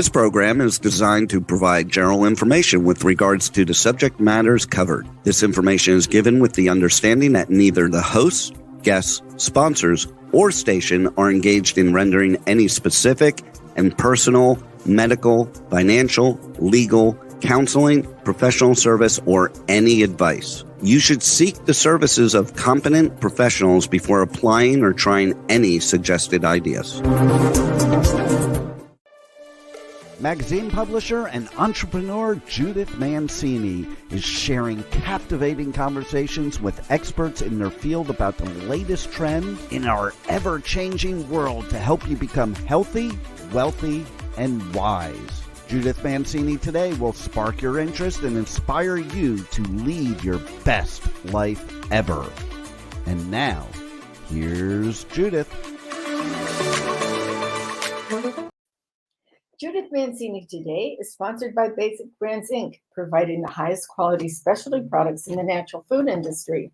This program is designed to provide general information with regards to the subject matters covered. This information is given with the understanding that neither the hosts, guests, sponsors, or station are engaged in rendering any specific and personal, medical, financial, legal, counseling, professional service, or any advice. You should seek the services of competent professionals before applying or trying any suggested ideas. Magazine publisher and entrepreneur Judith Mancini is sharing captivating conversations with experts in their field about the latest trend in our ever-changing world to help you become healthy, wealthy, and wise. Judith Mancini Today will spark your interest and inspire you to lead your best life ever. And now, here's Judith. Judith Mancini Today is sponsored by Basic Brands, Inc., providing the highest quality specialty products in the natural food industry.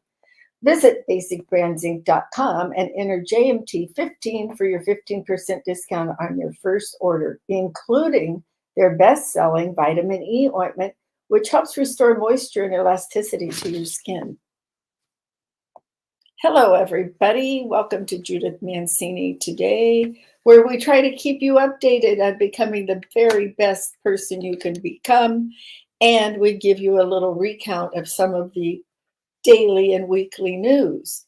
Visit basicbrandsinc.com and enter JMT15 for your 15% discount on your first order, including their best-selling vitamin E ointment, which helps restore moisture and elasticity to your skin. Hello, everybody. Welcome to Judith Mancini Today, where we try to keep you updated on becoming the very best person you can become. And we give you a little recount of some of the daily and weekly news.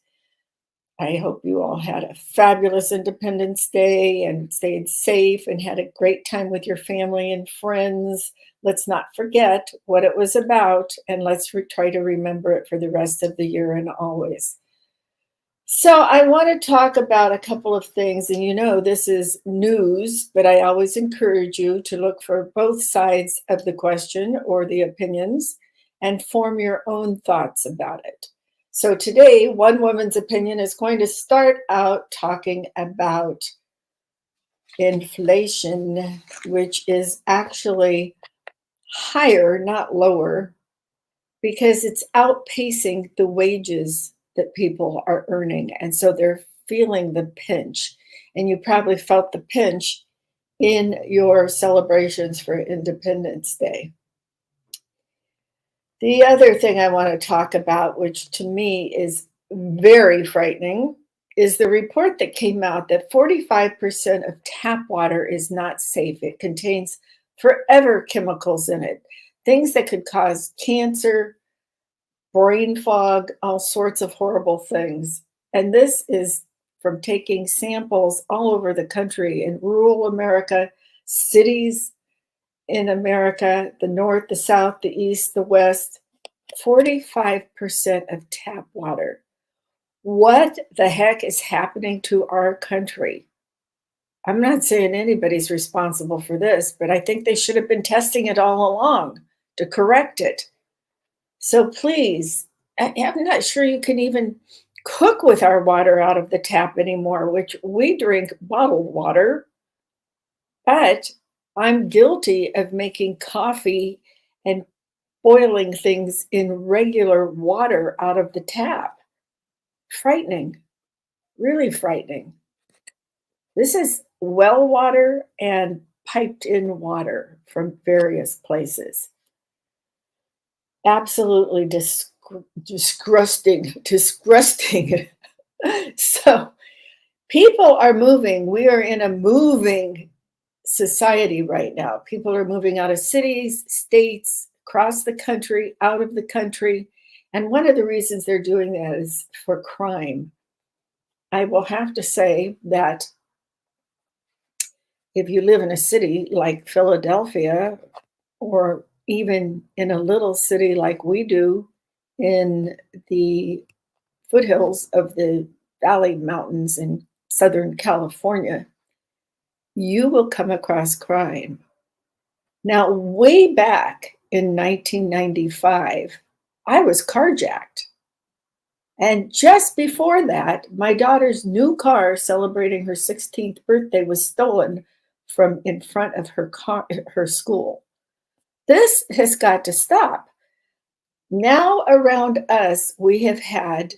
I hope you all had a fabulous Independence Day and stayed safe and had a great time with your family and friends. Let's not forget what it was about, and let's try to remember it for the rest of the year and always. So I want to talk about a couple of things, and you know this is news, but I always encourage you to look for both sides of the question or the opinions and form your own thoughts about it. So today, one woman's opinion is going to start out talking about inflation, which is actually higher, not lower, because it's outpacing the wages that people are earning. And so they're feeling the pinch. And you probably felt the pinch in your celebrations for Independence Day. The other thing I want to talk about, which to me is very frightening, is the report that came out that 45% of tap water is not safe. It contains forever chemicals in it, things that could cause cancer, brain fog, all sorts of horrible things. And this is from taking samples all over the country in rural America, cities in America, the North, the South, the East, the West, 45% of tap water. What the heck is happening to our country? I'm not saying anybody's responsible for this, but I think they should have been testing it all along to correct it. So please, I'm not sure you can even cook with our water out of the tap anymore, which we drink bottled water, but I'm guilty of making coffee and boiling things in regular water out of the tap. Frightening, really frightening. This is well water and piped in water from various places. Absolutely disgusting. So people are moving. We are in a moving society right now. People are moving out of cities, states, across the country, out of the country. And one of the reasons they're doing that is for crime. I will have to say that if you live in a city like Philadelphia, or even in a little city like we do in the foothills of the Valley Mountains in Southern California, you will come across crime. Now, way back in 1995, I was carjacked. And just before that, my daughter's new car celebrating her 16th birthday was stolen from in front of her school. This has got to stop. Now around us, we have had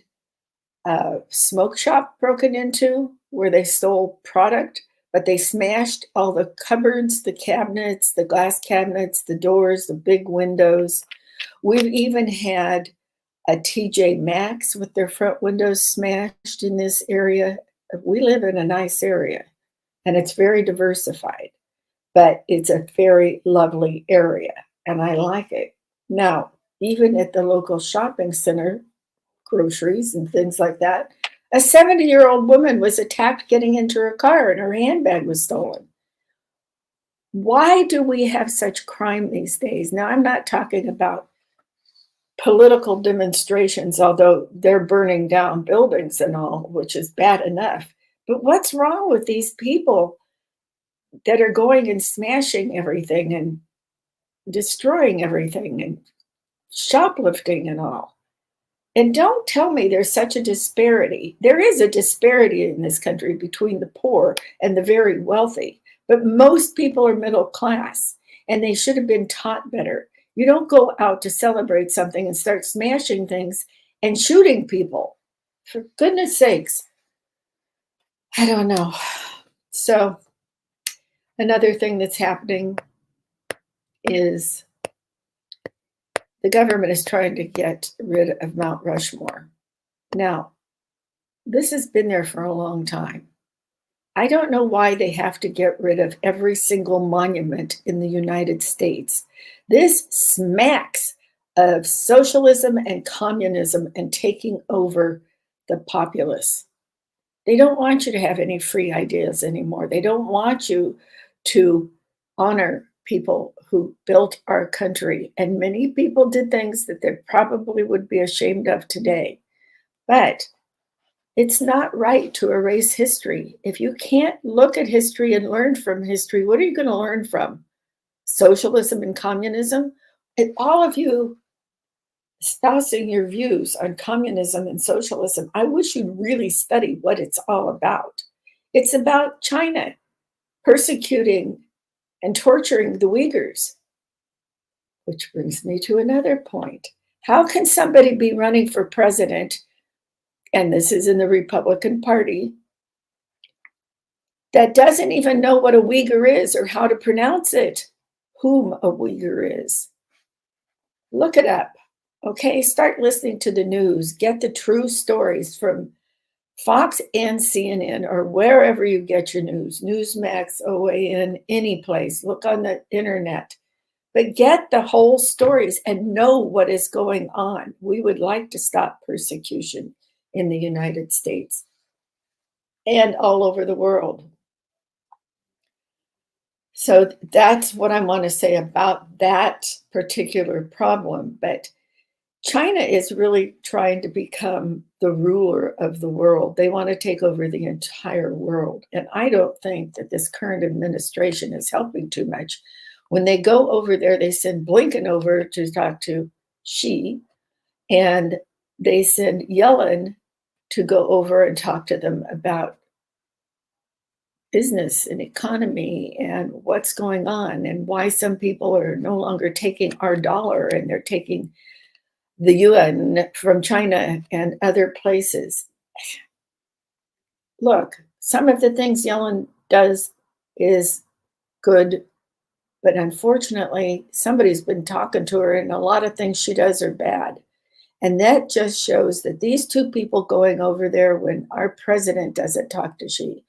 a smoke shop broken into where they stole product. but they smashed all the cupboards, the cabinets, the glass cabinets, the doors, the big windows. We've even had a TJ Maxx with their front windows smashed in this area. We live in a nice area and it's very diversified, but it's a very lovely area and I like it. Now, even at the local shopping center, groceries and things like that, a 70-year-old woman was attacked getting into her car and her handbag was stolen. Why do we have such crime these days? Now, I'm not talking about political demonstrations, although they're burning down buildings and all, which is bad enough. But what's wrong with these people that are going and smashing everything and destroying everything and shoplifting and all? And don't tell me there's such a disparity. There is a disparity in this country between the poor and the very wealthy, but most people are middle class and they should have been taught better. You don't go out to celebrate something and start smashing things and shooting people. For goodness sakes. I don't know. So another thing that's happening is the government is trying to get rid of Mount Rushmore. Now, this has been there for a long time. I don't know why they have to get rid of every single monument in the United States. This smacks of socialism and communism and taking over the populace. They don't want you to have any free ideas anymore. They don't want you to honor people who built our country. And many people did things that they probably would be ashamed of today. But it's not right to erase history. If you can't look at history and learn from history, what are you going to learn from? Socialism and communism? And all of you espousing your views on communism and socialism, I wish you'd really study what it's all about. It's about China persecuting and torturing the Uyghurs. Which brings me to another point. How can somebody be running for president, and this is in the Republican Party, that doesn't even know what a Uyghur is or how to pronounce it, whom a Uyghur is? Look it up, okay? Start listening to the news. Get the true stories from Fox and CNN or wherever you get your news, Newsmax, OAN, any place. Look on the internet. But get the whole stories and know what is going on. We would like to stop persecution in the United States and all over the world. So that's what I want to say about that particular problem. But China is really trying to become the ruler of the world. They want to take over the entire world. And I don't think that this current administration is helping too much. When they go over there, they send Blinken over to talk to Xi, and they send Yellen to go over and talk to them about business and economy and what's going on and why some people are no longer taking our dollar and they're taking the yuan from China and other places. Look, some of the things Yellen does is good, but unfortunately, somebody's been talking to her and a lot of things she does are bad. And that just shows that these two people going over there when our president doesn't talk to Xi,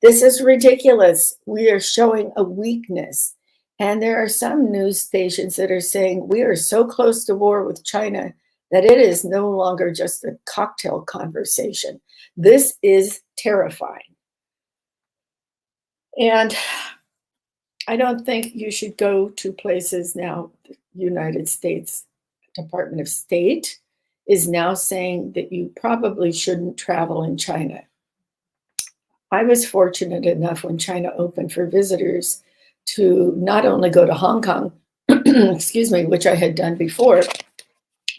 this is ridiculous. We are showing a weakness. And there are some news stations that are saying we are so close to war with China that it is no longer just a cocktail conversation. This is terrifying. And I don't think you should go to places now. The United States Department of State is now saying that you probably shouldn't travel in China. I was fortunate enough when China opened for visitors to not only go to Hong Kong, excuse me, which I had done before,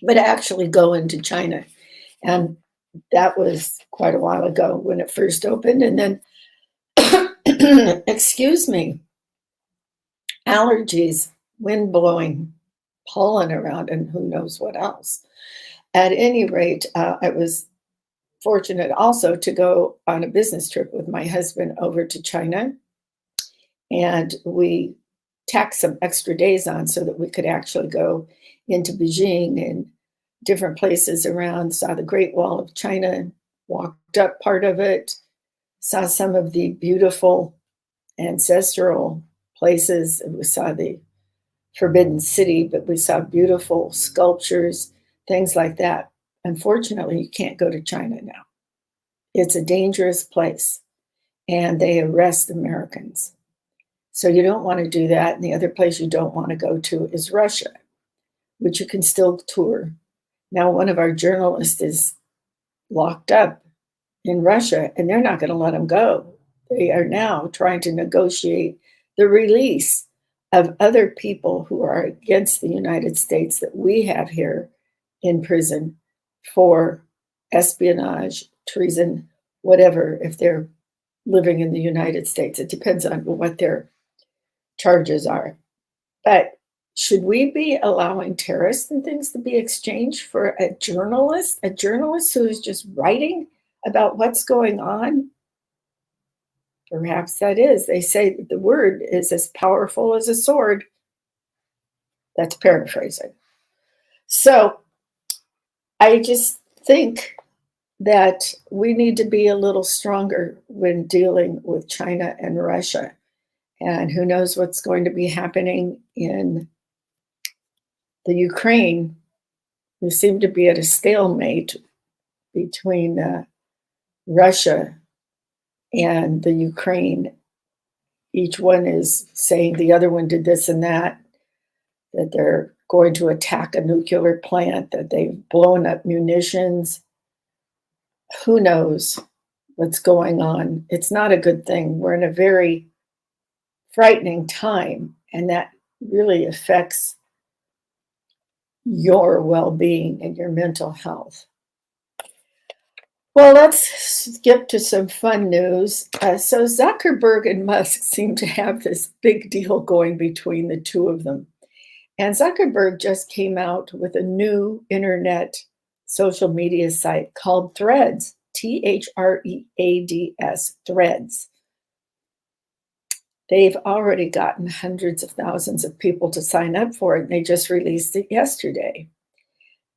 but actually go into China. And that was quite a while ago when it first opened. And then, excuse me, allergies, wind blowing, pollen around, and who knows what else. At any rate, I was fortunate also to go on a business trip with my husband over to China. And we tacked some extra days on so that we could actually go into Beijing and different places around, saw the Great Wall of China, walked up part of it, saw some of the beautiful ancestral places. And we saw the Forbidden City, but we saw beautiful sculptures, things like that. Unfortunately, you can't go to China now. It's a dangerous place, and they arrest Americans. So you don't want to do that. And the other place you don't want to go to is Russia, which you can still tour. Now, one of our journalists is locked up in Russia, and they're not going to let him go. They are now trying to negotiate the release of other people who are against the United States that we have here in prison for espionage, treason, whatever, if they're living in the United States. It depends on what their charges are. But should we be allowing terrorists and things to be exchanged for a journalist who is just writing about what's going on? Perhaps that is. They say that the word is as powerful as a sword. That's paraphrasing. So I just think that we need to be a little stronger when dealing with China and Russia. And who knows what's going to be happening in the Ukraine. We seem to be at a stalemate between Russia and the Ukraine. Each one is saying the other one did this and that they're going to attack a nuclear plant, that they've blown up munitions. Who knows what's going on? It's not a good thing. We're in a very frightening time, and that really affects your well-being and your mental health. Well, let's skip to some fun news. So Zuckerberg and Musk seem to have this big deal going between the two of them. And Zuckerberg just came out with a new internet social media site called Threads, Threads, Threads. They've already gotten hundreds of thousands of people to sign up for it, and they just released it yesterday.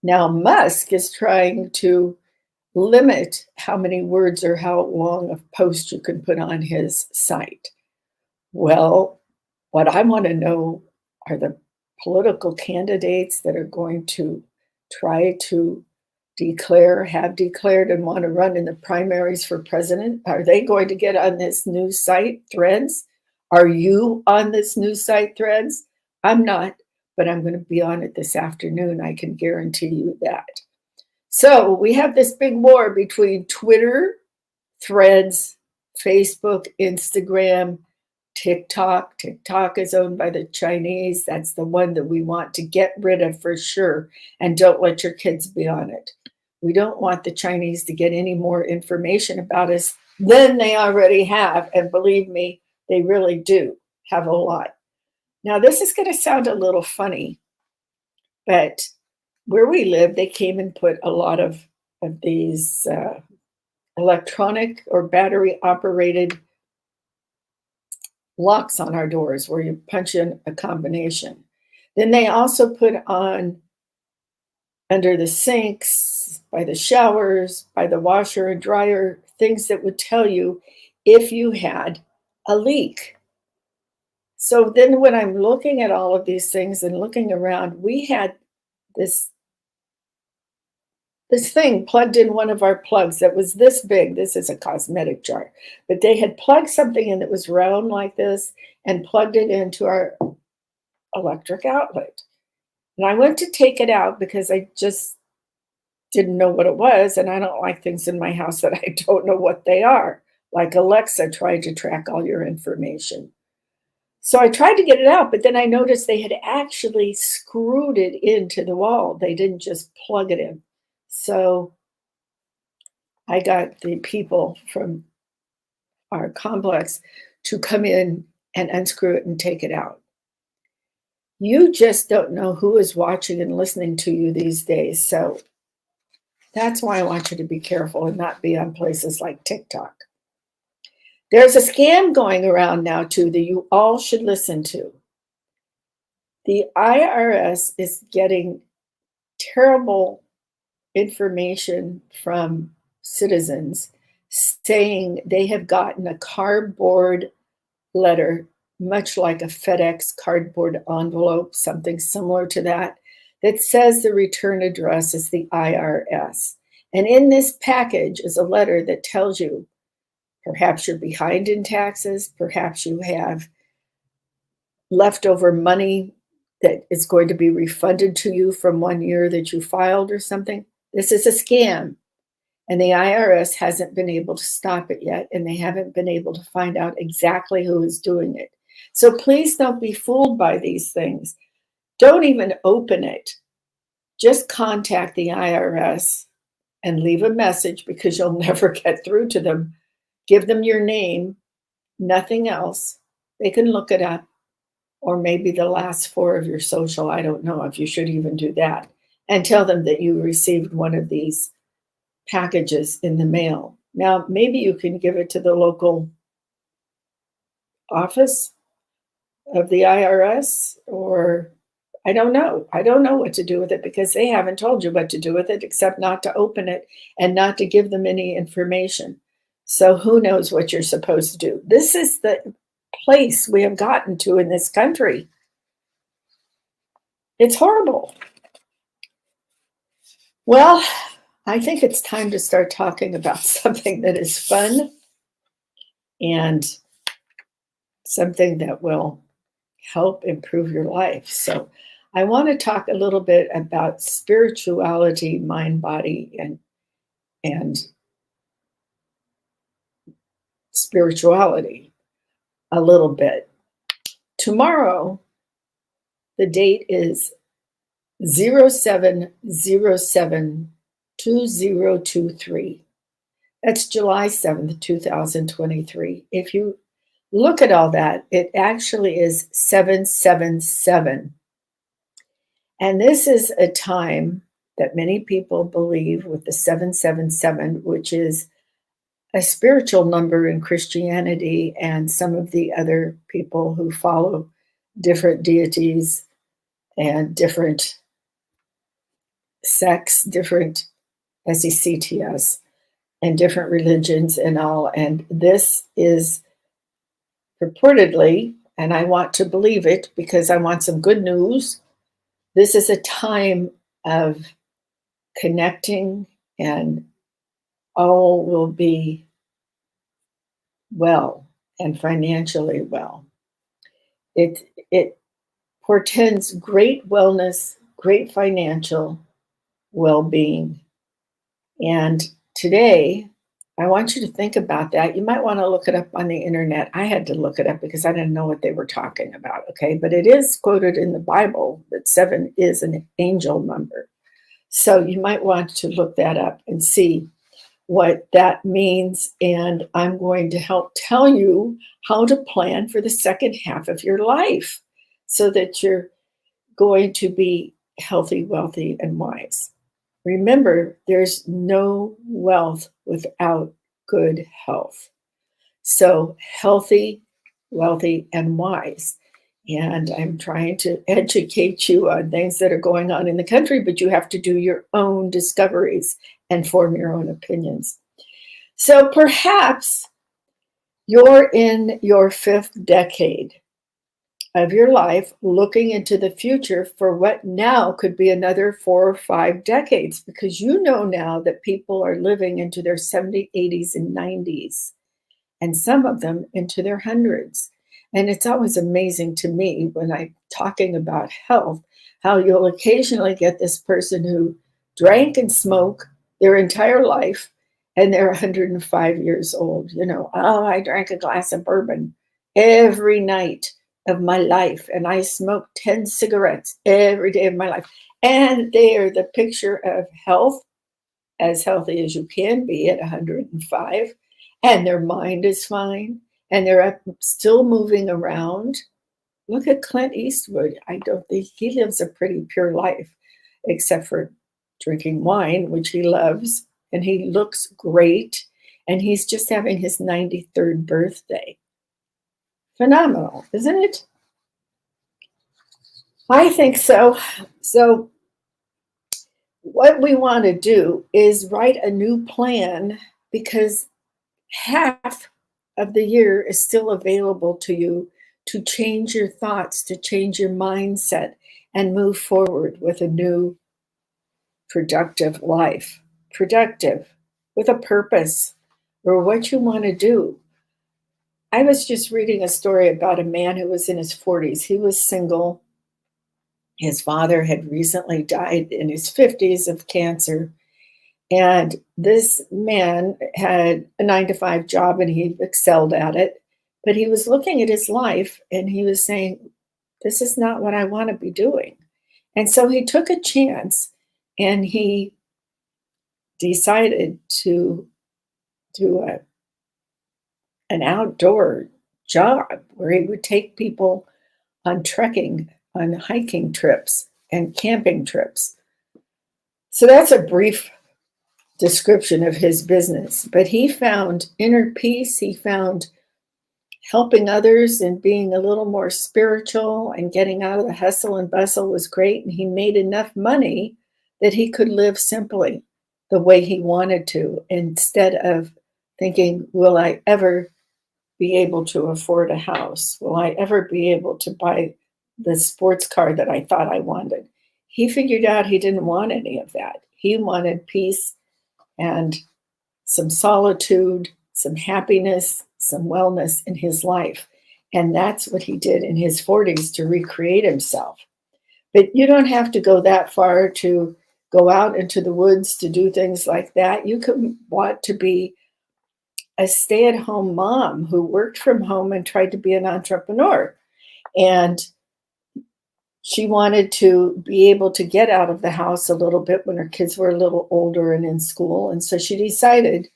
Now, Musk is trying to limit how many words or how long of post you can put on his site. Well, what I want to know are the political candidates that are going to try to have declared and want to run in the primaries for president. Are they going to get on this new site, Threads? Are you on this new site, Threads? I'm not, but I'm going to be on it this afternoon. I can guarantee you that. So we have this big war between Twitter, Threads, Facebook, Instagram, TikTok. TikTok is owned by the Chinese. That's the one that we want to get rid of for sure. And don't let your kids be on it. We don't want the Chinese to get any more information about us than they already have. And believe me, they really do have a lot. Now, this is going to sound a little funny, but where we live, they came and put a lot of these electronic or battery operated locks on our doors where you punch in a combination. Then they also put on under the sinks, by the showers, by the washer and dryer, things that would tell you if you had a leak. So then when I'm looking at all of these things and looking around, we had this thing plugged in one of our plugs that was this big. This is a cosmetic jar, but they had plugged something in that was round like this and plugged it into our electric outlet. And I went to take it out because I just didn't know what it was. And I don't like things in my house that I don't know what they are, like Alexa trying to track all your information. So I tried to get it out, but then I noticed they had actually screwed it into the wall. They didn't just plug it in. So I got the people from our complex to come in and unscrew it and take it out. You just don't know who is watching and listening to you these days. So That's why I want you to be careful and not be on places like TikTok. There's a scam going around now, too, that you all should listen to. The IRS is getting terrible information from citizens saying they have gotten a cardboard letter, much like a FedEx cardboard envelope, something similar to that, that says the return address is the IRS. And in this package is a letter that tells you perhaps you're behind in taxes, perhaps you have leftover money that is going to be refunded to you from 1 year that you filed or something. This is a scam. And the IRS hasn't been able to stop it yet, and they haven't been able to find out exactly who is doing it. So please don't be fooled by these things. Don't even open it. Just contact the IRS and leave a message, because you'll never get through to them. Give them your name, nothing else. They can look it up, or maybe the last four of your social. I don't know if you should even do that. And tell them that you received one of these packages in the mail. Now, maybe you can give it to the local office of the IRS, or I don't know. I don't know what to do with it, because they haven't told you what to do with it except not to open it and not to give them any information. So who knows what you're supposed to do? This is the place we have gotten to in this country. It's horrible. Well, I think it's time to start talking about something that is fun and something that will help improve your life. So I want to talk a little bit about spirituality, mind, body, and spirituality a little bit. Tomorrow, the date is 07/07/2023. That's July 7th, 2023. If you look at all that, it actually is 777. And this is a time that many people believe with the 777, which is a spiritual number in Christianity and some of the other people who follow different deities and different sects, different sects, and different religions and all. And this is purportedly, and I want to believe it because I want some good news, this is a time of connecting, and all will be well and financially well. It portends great wellness, great financial well-being. And today, I want you to think about that. You might want to look it up on the internet. I had to look it up because I didn't know what they were talking about, okay? But it is quoted in the Bible that 7 is an angel number. So you might want to look that up and see what that means. And I'm going to help tell you how to plan for the second half of your life so that you're going to be healthy, wealthy, and wise. Remember, there's no wealth without good health. So healthy, wealthy, and wise. And I'm trying to educate you on things that are going on in the country, but you have to do your own discoveries and form your own opinions. So perhaps you're in your 5th decade of your life, looking into the future for what now could be another 4 or 5 decades, because you know now that people are living into their 70s, 80s, and 90s, and some of them into their hundreds. And it's always amazing to me when I'm talking about health, how you'll occasionally get this person who drank and smoked their entire life, and they're 105 years old. You know, oh, I drank a glass of bourbon every night of my life, and I smoked 10 cigarettes every day of my life. And they are the picture of health, as healthy as you can be at 105, and their mind is fine, and they're still moving around. Look at Clint Eastwood. I don't think he lives a pretty pure life, except for drinking wine, which he loves, and he looks great. And he's just having his 93rd birthday. Phenomenal, isn't it? I think so. So, what we want to do is write a new plan, because half of the year is still available to you to change your thoughts, to change your mindset, and move forward with a new productive life. Productive with a purpose or what you want to do. I was just reading a story about a man who was in his 40s. He was single. His father had recently died in his 50s of cancer. And this man had a 9 to 5 job and he excelled at it. But he was looking at his life and he was saying, this is not what I want to be doing. And so he took a chance and he decided to do an outdoor job where he would take people on trekking, on hiking trips and camping trips. So that's a brief description of his business, but he found inner peace. He found helping others and being a little more spiritual and getting out of the hustle and bustle was great. And he made enough money that he could live simply the way he wanted to, instead of thinking, will I ever be able to afford a house? Will I ever be able to buy the sports car that I thought I wanted? He figured out he didn't want any of that. He wanted peace and some solitude, some happiness, some wellness in his life. And that's what he did in his 40s to recreate himself. But you don't have to go that far to go out into the woods to do things like that. You could want to be a stay-at-home mom who worked from home and tried to be an entrepreneur. And she wanted to be able to get out of the house a little bit when her kids were a little older and in school. And so she decided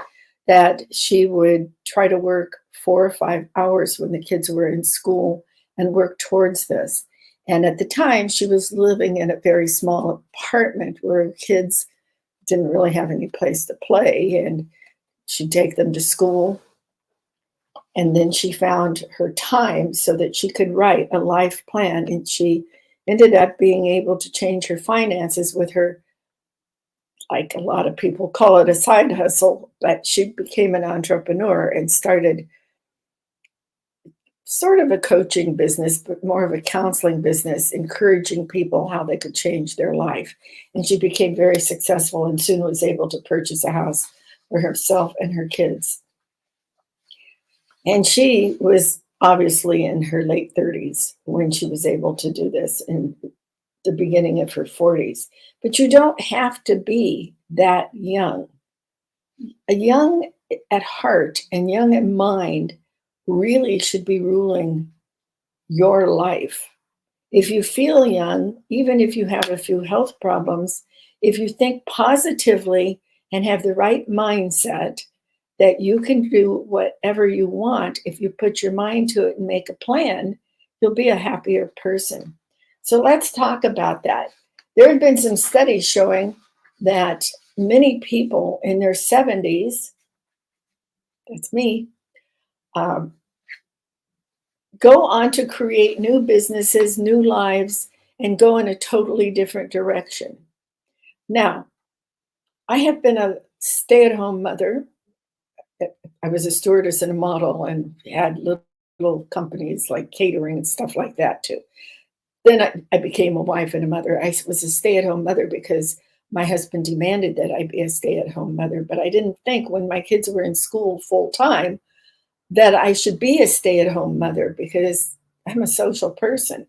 that she would try to work 4 or 5 hours when the kids were in school and work towards this. And at the time, she was living in a very small apartment where kids didn't really have any place to play. And she'd take them to school. And then she found her time so that she could write a life plan. And she ended up being able to change her finances with her, like a lot of people call it, a side hustle, but she became an entrepreneur and started sort of a coaching business, but more of a counseling business, encouraging people how they could change their life. And she became very successful and soon was able to purchase a house for herself and her kids. And she was obviously in her late 30s when she was able to do this, in the beginning of her 40s. But you don't have to be that young. A young at heart and young at mind really should be ruling your life. If you feel young, even if you have a few health problems, if you think positively and have the right mindset that you can do whatever you want, if you put your mind to it and make a plan, you'll be a happier person. So let's talk about that. There have been some studies showing that many people in their 70s, that's me, go on to create new businesses, new lives, and go in a totally different direction. Now, I have been a stay-at-home mother. I was a stewardess and a model and had little companies like catering and stuff like that too. Then I became a wife and a mother. I was a stay-at-home mother because my husband demanded that I be a stay-at-home mother, but I didn't think when my kids were in school full-time that I should be a stay-at-home mother because I'm a social person.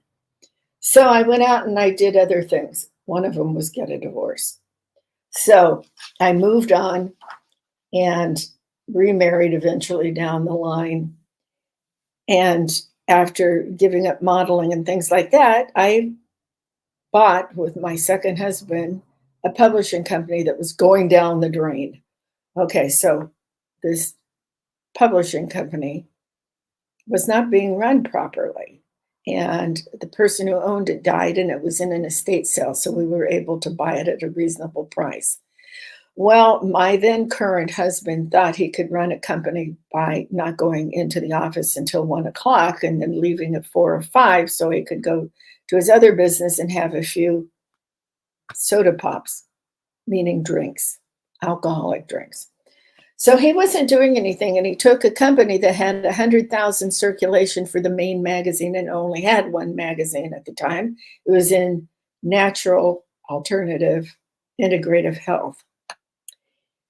So I went out and I did other things. One of them was get a divorce. So I moved on and remarried eventually down the line. And after giving up modeling and things like that, I bought with my second husband a publishing company that was going down the drain. Okay, so this publishing company was not being run properly. and the person who owned it died, and it was in an estate sale, so we were able to buy it at a reasonable price. Well, my then current husband thought he could run a company by not going into the office until 1 o'clock and then leaving at 4 or 5 so he could go to his other business and have a few soda pops, meaning drinks, alcoholic drinks. So he wasn't doing anything, and he took a company that had 100,000 circulation for the main magazine and only had one magazine at the time. It was in natural, alternative, integrative health.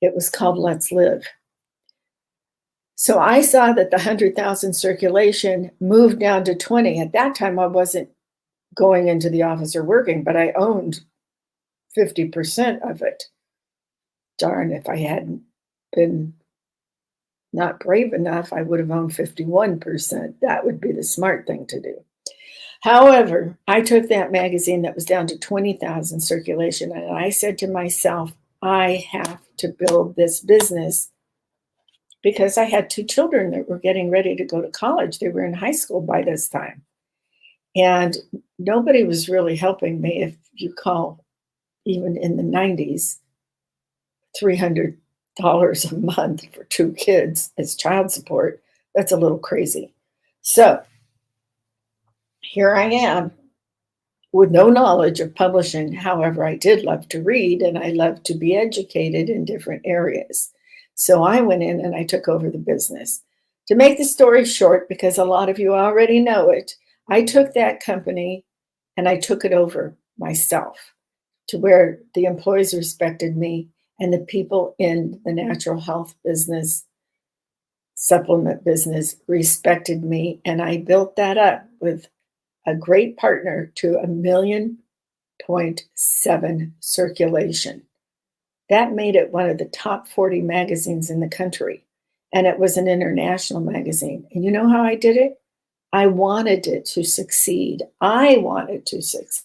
It was called Let's Live. So I saw that the 100,000 circulation moved down to 20. At that time, I wasn't going into the office or working, but I owned 50% of it. Darn, if I hadn't been not brave enough, I would have owned 51%. That would be the smart thing to do. However, I took that magazine that was down to 20,000 circulation, and I said to myself, I have to build this business, because I had 2 children that were getting ready to go to college. They were in high school by this time. And nobody was really helping me. If you call, even in the 90s, $300 a month for 2 kids as child support, that's a little crazy. So here I am with no knowledge of publishing. However, I did love to read, and I love to be educated in different areas. So I went in and I took over the business. To make the story short, because a lot of you already know it, I took that company and I took it over myself to where the employees respected me and the people in the natural health business, supplement business, respected me. And I built that up with a great partner to 1.7 circulation. That made it one of the top 40 magazines in the country. And it was an international magazine. And you know how I did it? I wanted it to succeed. I wanted to succeed.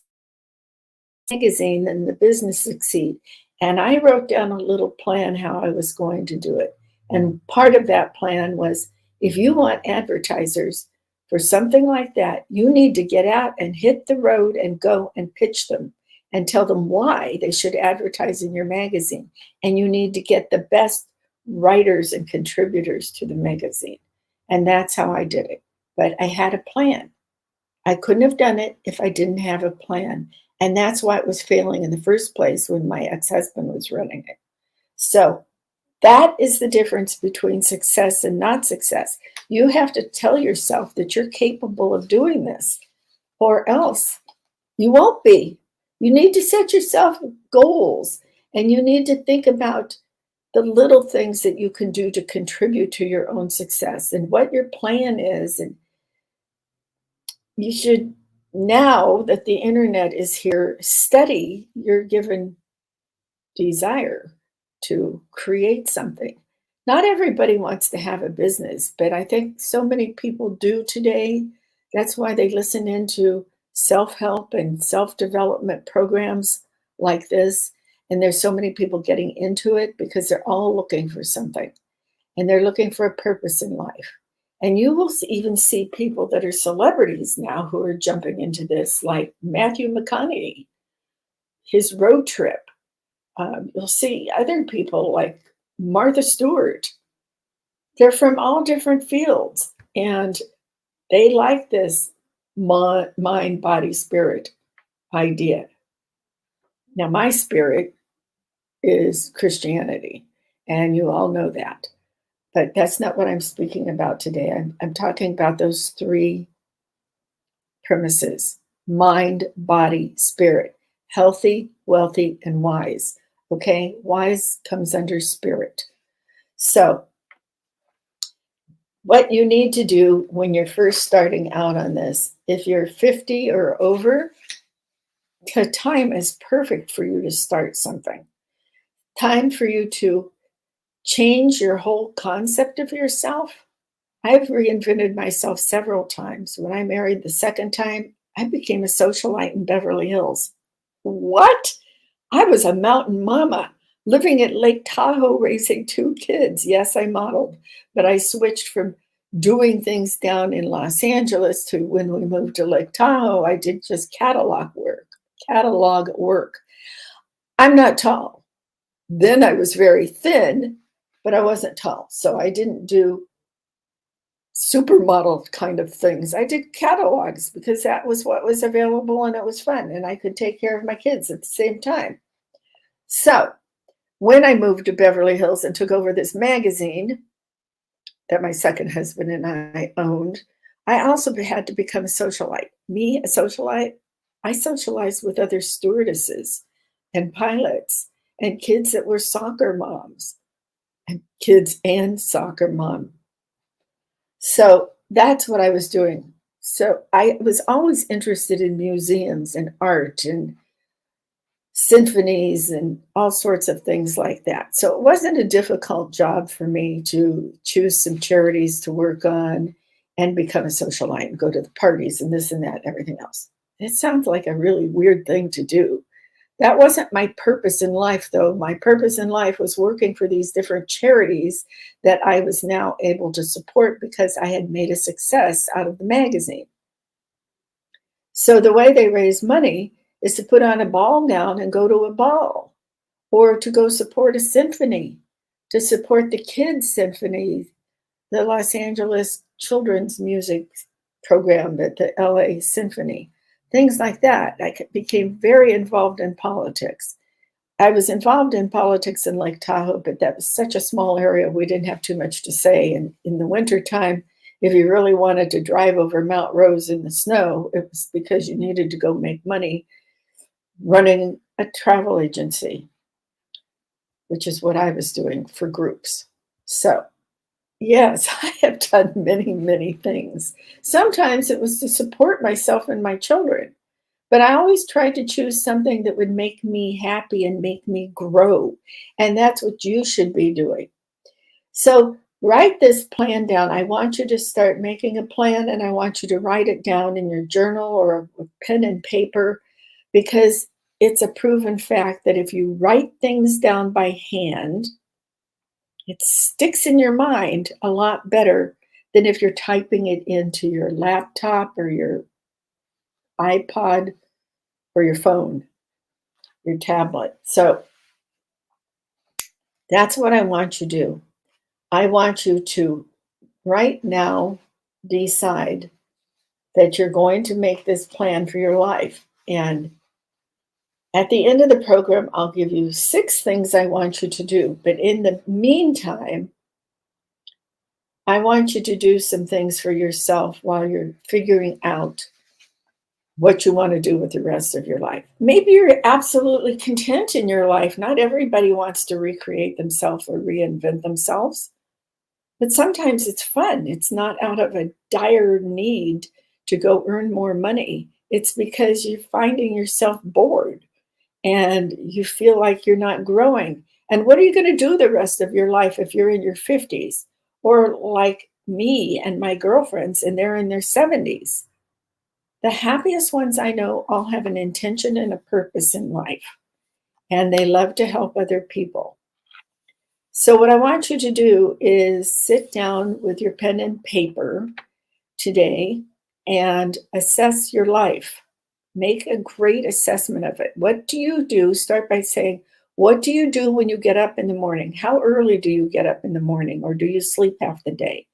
Magazine and the business succeed. And I wrote down a little plan how I was going to do it. And part of that plan was, if you want advertisers for something like that, you need to get out and hit the road and go and pitch them and tell them why they should advertise in your magazine. And you need to get the best writers and contributors to the magazine. And that's how I did it. But I had a plan. I couldn't have done it if I didn't have a plan. And that's why it was failing in the first place when my ex-husband was running it. So that is the difference between success and not success. You have to tell yourself that you're capable of doing this, or else you won't be. You need to set yourself goals, and you need to think about the little things that you can do to contribute to your own success and what your plan is. And you should, now that the internet is here, study your given desire to create something. Not everybody wants to have a business, but I think so many people do today. That's why they listen into self-help and self-development programs like this. And there's so many people getting into it because they're all looking for something, and they're looking for a purpose in life. And you will even see people that are celebrities now who are jumping into this, like Matthew McConaughey, his road trip. You'll see other people like Martha Stewart. They're from all different fields, and they like this mind, body, spirit idea. Now, my spirit is Christianity, and you all know that. But that's not what I'm speaking about today. I'm talking about those 3 premises: mind, body, spirit. Healthy, wealthy, and wise. Okay, wise comes under spirit. So what you need to do when you're first starting out on this, if you're 50 or over, the time is perfect for you to start something. Time for you to change your whole concept of yourself. I've reinvented myself several times. When I married the second time, I became a socialite in Beverly Hills. What? I was a mountain mama living at Lake Tahoe raising 2 kids. Yes, I modeled, but I switched from doing things down in Los Angeles to when we moved to Lake Tahoe, I did just catalog work. I'm not tall. Then I was very thin, but I wasn't tall. So I didn't do supermodel kind of things. I did catalogs because that was what was available and it was fun and I could take care of my kids at the same time. So when I moved to Beverly Hills and took over this magazine that my second husband and I owned, I also had to become a socialite. Me, a socialite, I socialized with other stewardesses and pilots and kids that were soccer moms and kids and soccer mom. So that's what I was doing. So I was always interested in museums and art and symphonies and all sorts of things like that. So it wasn't a difficult job for me to choose some charities to work on and become a socialite and go to the parties and this and that and everything else. It sounds like a really weird thing to do. That wasn't my purpose in life, though. My purpose in life was working for these different charities that I was now able to support because I had made a success out of the magazine. So the way they raise money is to put on a ball gown and go to a ball, or to go support a symphony, to support the kids' symphony, the Los Angeles children's music program at the LA Symphony, things like that. I became very involved in politics. I was involved in politics in Lake Tahoe, but that was such a small area, we didn't have too much to say. And in the wintertime, if you really wanted to drive over Mount Rose in the snow, it was because you needed to go make money running a travel agency, which is what I was doing for groups. So, yes, I have done many, many things. Sometimes it was to support myself and my children, but I always tried to choose something that would make me happy and make me grow. And that's what you should be doing. So, write this plan down. I want you to start making a plan and I want you to write it down in your journal or with pen and paper because it's a proven fact that if you write things down by hand, it sticks in your mind a lot better than if you're typing it into your laptop or your iPod or your phone, your tablet. So that's what I want you to do. I want you to right now decide that you're going to make this plan for your life. And at the end of the program, I'll give you 6 things I want you to do. But in the meantime, I want you to do some things for yourself while you're figuring out what you want to do with the rest of your life. Maybe you're absolutely content in your life. Not everybody wants to recreate themselves or reinvent themselves. But sometimes it's fun. It's not out of a dire need to go earn more money. It's because you're finding yourself bored and you feel like you're not growing. And what are you going to do the rest of your life if you're in your 50s? Or like me and my girlfriends, and they're in their 70s. The happiest ones I know all have an intention and a purpose in life, and they love to help other people. So what I want you to do is sit down with your pen and paper today and assess your life. Make a great assessment of it. What do you do? Start by saying, what do you do when you get up in the morning? How early do you get up in the morning, or do you sleep half the day?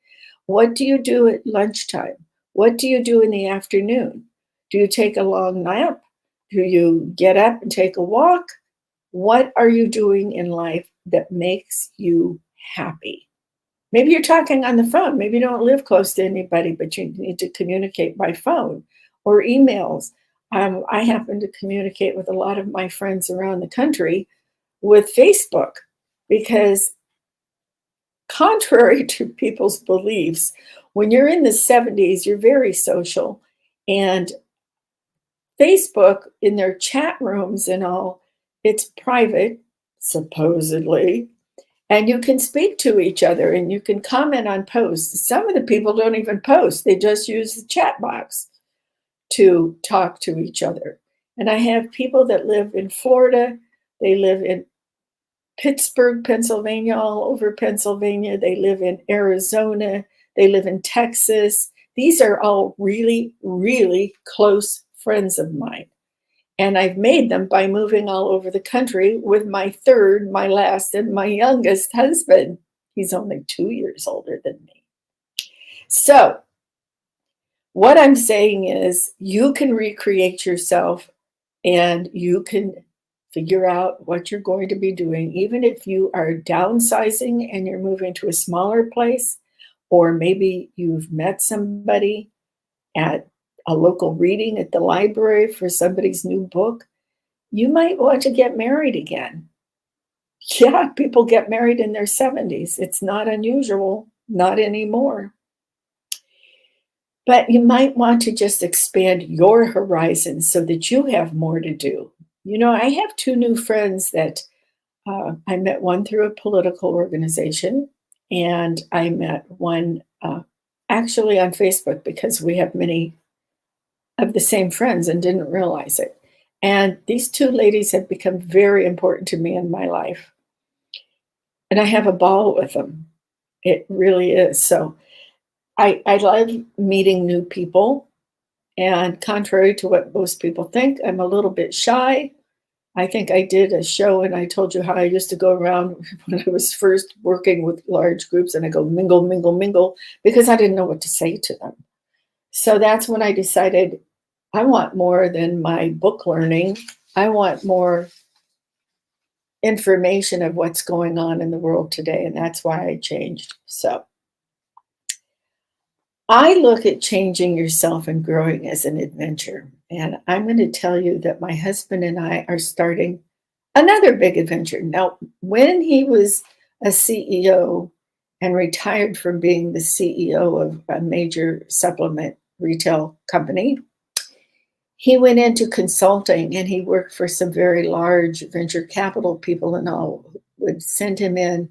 What do you do at lunchtime? What do you do in the afternoon? Do you take a long nap? Do you get up and take a walk? What are you doing in life that makes you happy? Maybe you're talking on the phone. Maybe you don't live close to anybody, but you need to communicate by phone or emails. I happen to communicate with a lot of my friends around the country with Facebook because, contrary to people's beliefs, when you're in the 70s, you're very social. And Facebook, in their chat rooms and all, it's private, supposedly, and you can speak to each other and you can comment on posts. Some of the people don't even post, they just use the chat box to talk to each other. And I have people that live in Florida, they live in Pittsburgh, Pennsylvania, all over Pennsylvania, they live in Arizona, They live in Texas. These are all really, really close friends of mine. And I've made them by moving all over the country with my third, my last, and my youngest husband. He's only 2 years older than me. So, what I'm saying is, you can recreate yourself and you can figure out what you're going to be doing, even if you are downsizing and you're moving to a smaller place, or maybe you've met somebody at a local reading at the library for somebody's new book. You might want to get married again. Yeah, people get married in their 70s. It's not unusual, not anymore. But you might want to just expand your horizons so that you have more to do. I have two new friends that I met one through a political organization, and I met one actually on Facebook because we have many of the same friends and didn't realize it. And these two ladies have become very important to me in my life. And I have a ball with them. It really is. So I love meeting new people. And contrary to what most people think, I'm a little bit shy. I think I did a show and I told you how I used to go around when I was first working with large groups and I go mingle, mingle, mingle, because I didn't know what to say to them. So that's when I decided I want more than my book learning. I want more information of what's going on in the world today. And that's why I changed. So I look at changing yourself and growing as an adventure. And I'm going to tell you that my husband and I are starting another big adventure. Now, when he was a CEO and retired from being the CEO of a major supplement retail company, he went into consulting and he worked for some very large venture capital people and all would send him in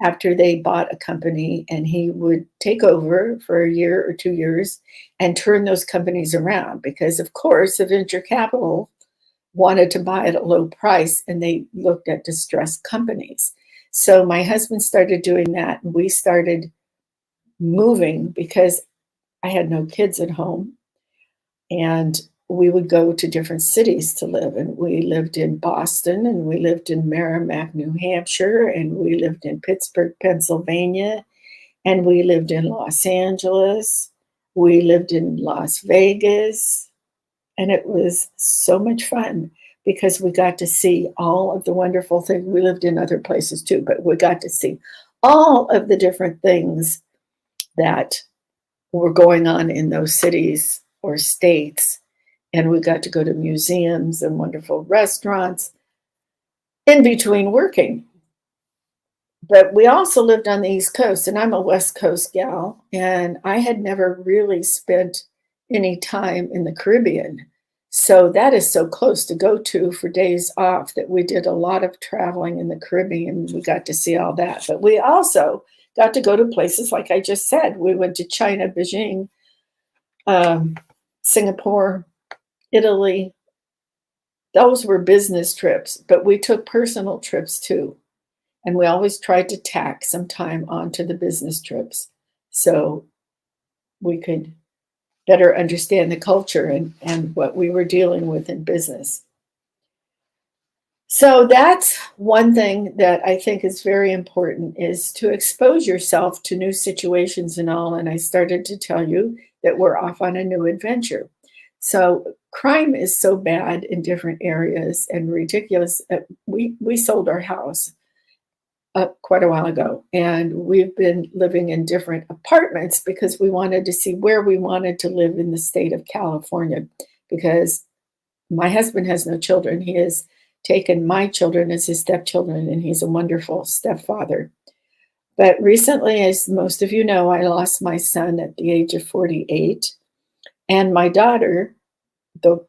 after they bought a company, and he would take over for a year or 2 years and turn those companies around because, of course, the venture capital wanted to buy at a low price and they looked at distressed companies. So my husband started doing that and we started moving because I had no kids at home. And we would go to different cities to live. And we lived in Boston, and we lived in Merrimack, New Hampshire, and we lived in Pittsburgh, Pennsylvania, and we lived in Los Angeles. We lived in Las Vegas. And it was so much fun because we got to see all of the wonderful things. We lived in other places too, but we got to see all of the different things that were going on in those cities or states. And we got to go to museums and wonderful restaurants in between working. But we also lived on the East Coast, and I'm a West Coast gal, and I had never really spent any time in the Caribbean. So that is so close to go to for days off that we did a lot of traveling in the Caribbean. We got to see all that. But we also got to go to places like I just said. We went to China, Beijing, Singapore, Italy. Those were business trips, but we took personal trips too. And we always tried to tack some time onto the business trips so we could better understand the culture and what we were dealing with in business. So that's one thing that I think is very important, is to expose yourself to new situations and all. And I started to tell you that we're off on a new adventure. So crime is so bad in different areas and ridiculous. We sold our house quite a while ago, and we've been living in different apartments because we wanted to see where we wanted to live in the state of California, because my husband has no children. He has taken my children as his stepchildren, and he's a wonderful stepfather. But recently, as most of you know, I lost my son at the age of 48, and my daughter,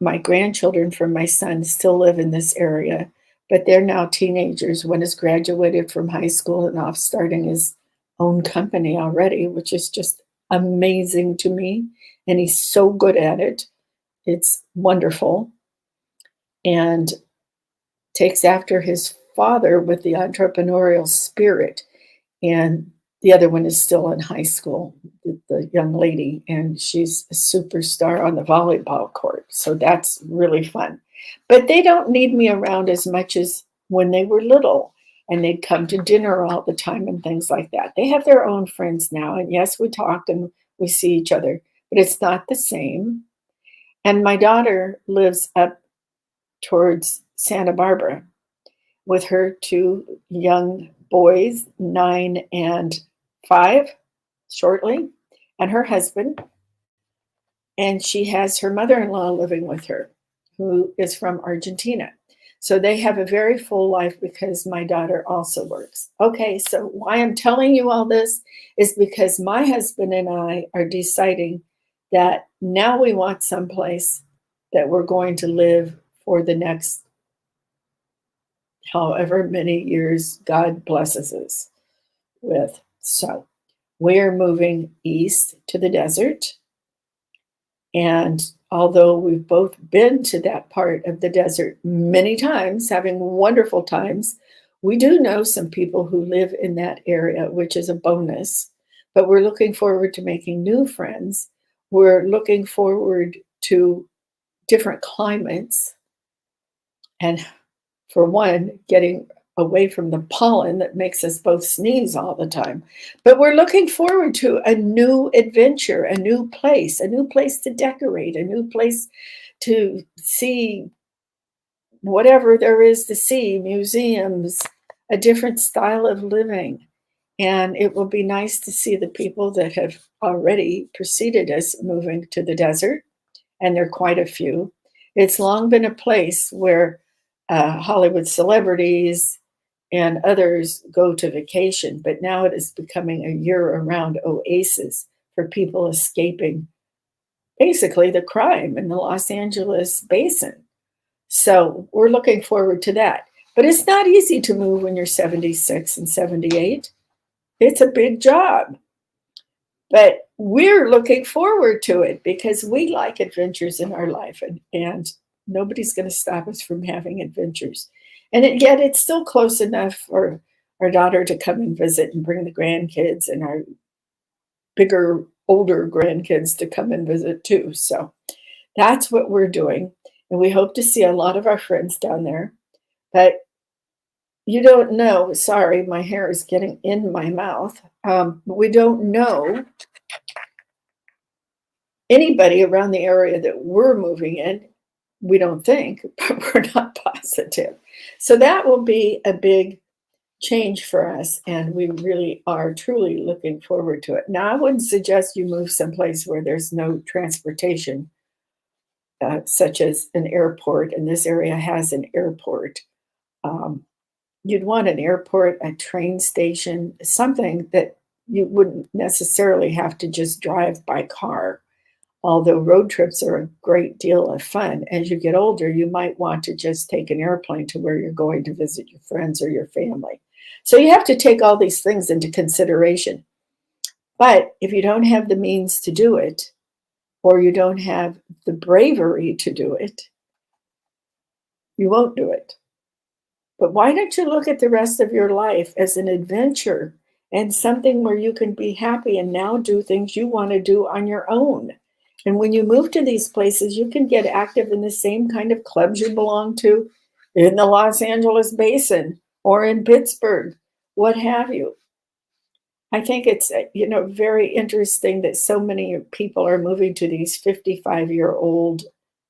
my grandchildren from my son, still live in this area, but they're now teenagers. One has graduated from high school and off starting his own company already, which is just amazing to me. And he's so good at it. It's wonderful. And takes after his father with the entrepreneurial spirit. And The other one is still in high school, the young lady, and she's a superstar on the volleyball court. So that's really fun. But they don't need me around as much as when they were little and they'd come to dinner all the time and things like that. They have their own friends now. And yes, we talk and we see each other, but it's not the same. And my daughter lives up towards Santa Barbara with her two young boys, 9 and 5, shortly, and her husband. And she has her mother-in-law living with her, who is from Argentina. So they have a very full life because my daughter also works. Okay, so why I'm telling you all this is because my husband and I are deciding that now we want someplace that we're going to live for the next however many years God blesses us with. So we're moving east to the desert. And although we've both been to that part of the desert many times, having wonderful times, we do know some people who live in that area, which is a bonus. But we're looking forward to making new friends. We're looking forward to different climates. And for one, getting away from the pollen that makes us both sneeze all the time. But we're looking forward to a new adventure, a new place to decorate, a new place to see whatever there is to see, museums, a different style of living. And it will be nice to see the people that have already preceded us moving to the desert, and there are quite a few. It's long been a place where Hollywood celebrities and others go to vacation, but now it is becoming a year-round oasis for people escaping basically the crime in the Los Angeles basin. So we're looking forward to that. But it's not easy to move when you're 76 and 78. It's a big job. But we're looking forward to it because we like adventures in our life, and nobody's going to stop us from having adventures. And yet it's still close enough for our daughter to come and visit and bring the grandkids, and our bigger, older grandkids to come and visit too. So that's what we're doing. And we hope to see a lot of our friends down there. But you don't know, sorry, my hair is getting in my mouth. We don't know anybody around the area that we're moving in. We don't think, but we're not positive. So that will be a big change for us, and we really are truly looking forward to it. Now, I wouldn't suggest you move someplace where there's no transportation, such as an airport, and this area has an airport. You'd want an airport, a train station, something that you wouldn't necessarily have to just drive by car. Although road trips are a great deal of fun, as you get older, you might want to just take an airplane to where you're going to visit your friends or your family. So you have to take all these things into consideration. But if you don't have the means to do it, or you don't have the bravery to do it, you won't do it. But why don't you look at the rest of your life as an adventure and something where you can be happy and now do things you want to do on your own? And when you move to these places, you can get active in the same kind of clubs you belong to in the Los Angeles basin or in Pittsburgh, what have you. I think it's very interesting that so many people are moving to these 55-year-old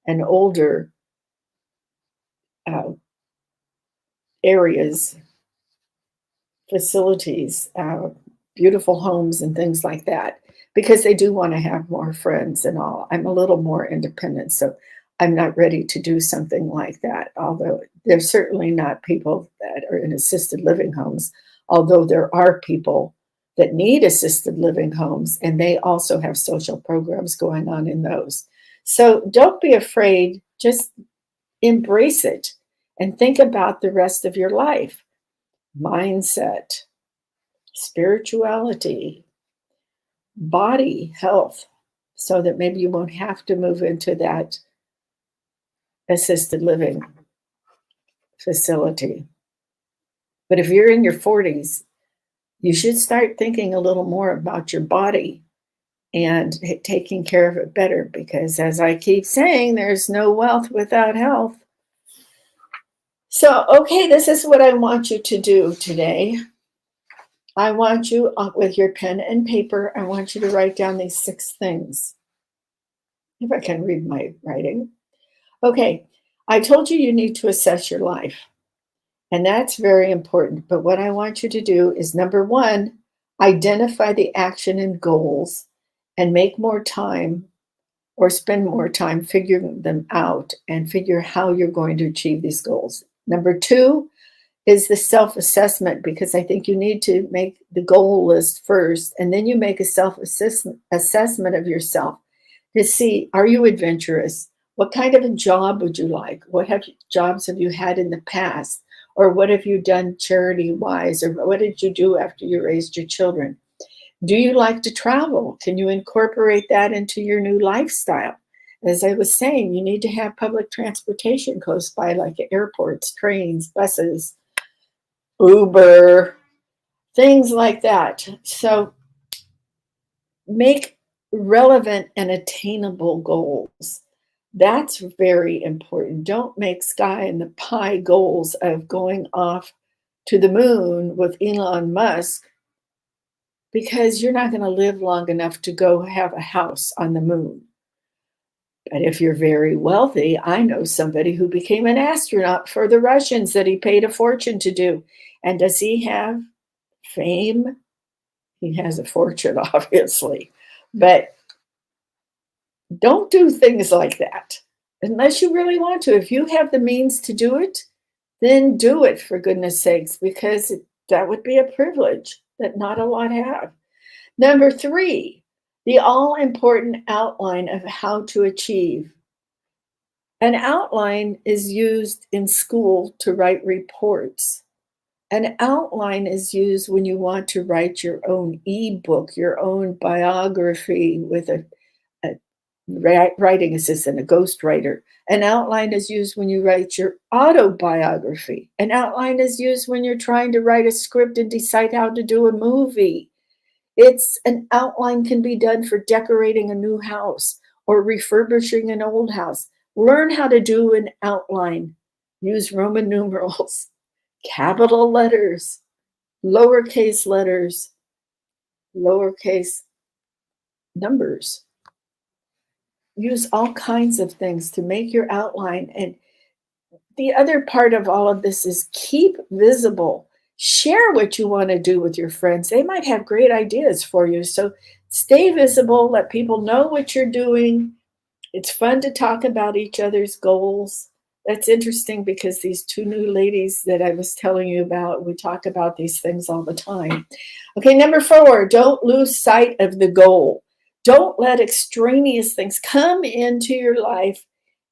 and older areas, facilities, beautiful homes and things like that, because they do want to have more friends and all. I'm a little more independent, so I'm not ready to do something like that, although there's certainly not people that are in assisted living homes, although there are people that need assisted living homes, and they also have social programs going on in those. So don't be afraid, just embrace it and think about the rest of your life. Mindset, spirituality, body health, so that maybe you won't have to move into that assisted living facility. But if you're in your 40s, You should start thinking a little more about your body and taking care of it better, because as I keep saying, there's no wealth without health. So, okay, this is what I want you to do today. I want you, with your pen and paper, I want you to write down these 6 things. If I can read my writing. Okay, I told you need to assess your life, and that's very important. But what I want you to do is, number 1, identify the action and goals and make more time or spend more time figuring them out and figure how you're going to achieve these goals. Number 2 is the self-assessment, because I think you need to make the goal list first, and then you make a self-assessment of yourself to see, are you adventurous? What kind of a job would you like? Jobs have you had in the past? Or what have you done charity-wise? Or what did you do after you raised your children? Do you like to travel? Can you incorporate that into your new lifestyle? As I was saying, you need to have public transportation close by, like airports, trains, buses, Uber, things like that. So make relevant and attainable goals. That's very important. Don't make sky in the pie goals of going off to the moon with Elon Musk, because you're not going to live long enough to go have a house on the moon. But if you're very wealthy, I know somebody who became an astronaut for the Russians that he paid a fortune to do. And does he have fame? He has a fortune, obviously. But don't do things like that unless you really want to. If you have the means to do it, then do it, for goodness sakes, because that would be a privilege that not a lot have. Number 3, the all-important outline of how to achieve. An outline is used in school to write reports. An outline is used when you want to write your own ebook, your own biography with a writing assistant, a ghostwriter. An outline is used when you write your autobiography. An outline is used when you're trying to write a script and decide how to do a movie. An outline can be done for decorating a new house or refurbishing an old house. Learn how to do an outline. Use Roman numerals, capital letters, lowercase letters, lowercase numbers. Use all kinds of things to make your outline. And the other part of all of this is keep visible. Share what you want to do with your friends. They might have great ideas for you. So stay visible, let people know what you're doing. It's fun to talk about each other's goals. That's interesting because these 2 new ladies that I was telling you about, we talk about these things all the time. Okay, number 4, don't lose sight of the goal. Don't let extraneous things come into your life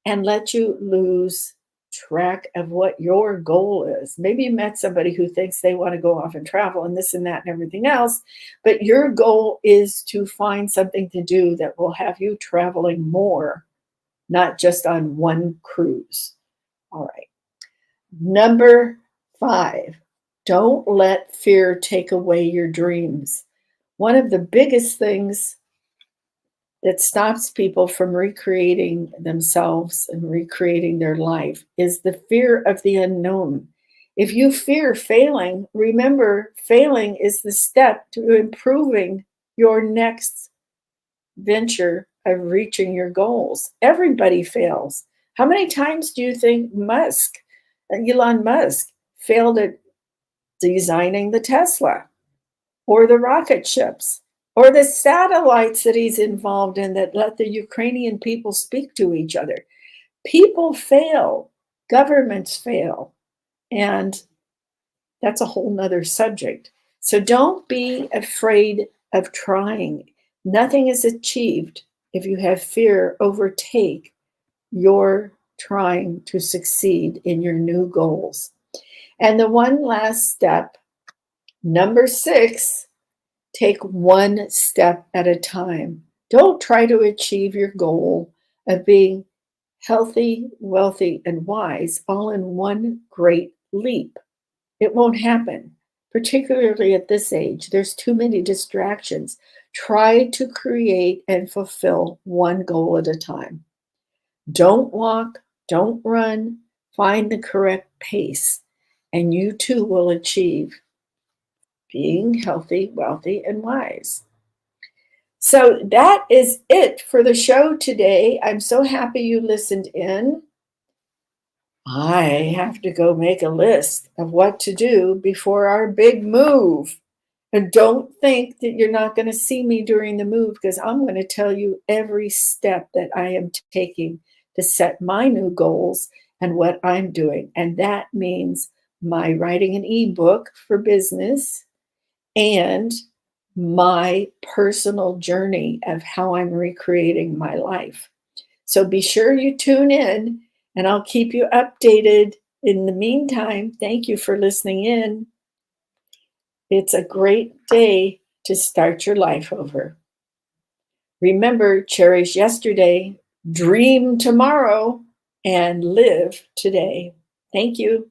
and let you lose track of what your goal is. Maybe you met somebody who thinks they want to go off and travel and this and that and everything else, but your goal is to find something to do that will have you traveling more, not just on one cruise. All right. Number 5, don't let fear take away your dreams. One of the biggest things that stops people from recreating themselves and recreating their life is the fear of the unknown. If you fear failing, remember, failing is the step to improving your next venture of reaching your goals. Everybody fails. How many times do you think Elon Musk, failed at designing the Tesla or the rocket ships or the satellites that he's involved in that let the Ukrainian people speak to each other? People fail, governments fail, and that's a whole nother subject. So don't be afraid of trying. Nothing is achieved if you have fear overtake your trying to succeed in your new goals. And the one last step, number 6, take one step at a time. Don't try to achieve your goal of being healthy, wealthy, and wise all in one great leap. It won't happen. particularly at this age. There's too many distractions. Try to create and fulfill one goal at a time. Don't walk, don't run, find the correct pace, and you too will achieve being healthy, wealthy, and wise. So that is it for the show today. I'm so happy you listened in. I have to go make a list of what to do before our big move. And don't think that you're not going to see me during the move, because I'm going to tell you every step that I am taking to set my new goals and what I'm doing. And that means my writing an ebook for business and my personal journey of how I'm recreating my life. So be sure you tune in, and I'll keep you updated. In the meantime, thank you for listening in. It's a great day to start your life over. Remember, cherish yesterday, dream tomorrow, and live today. Thank you.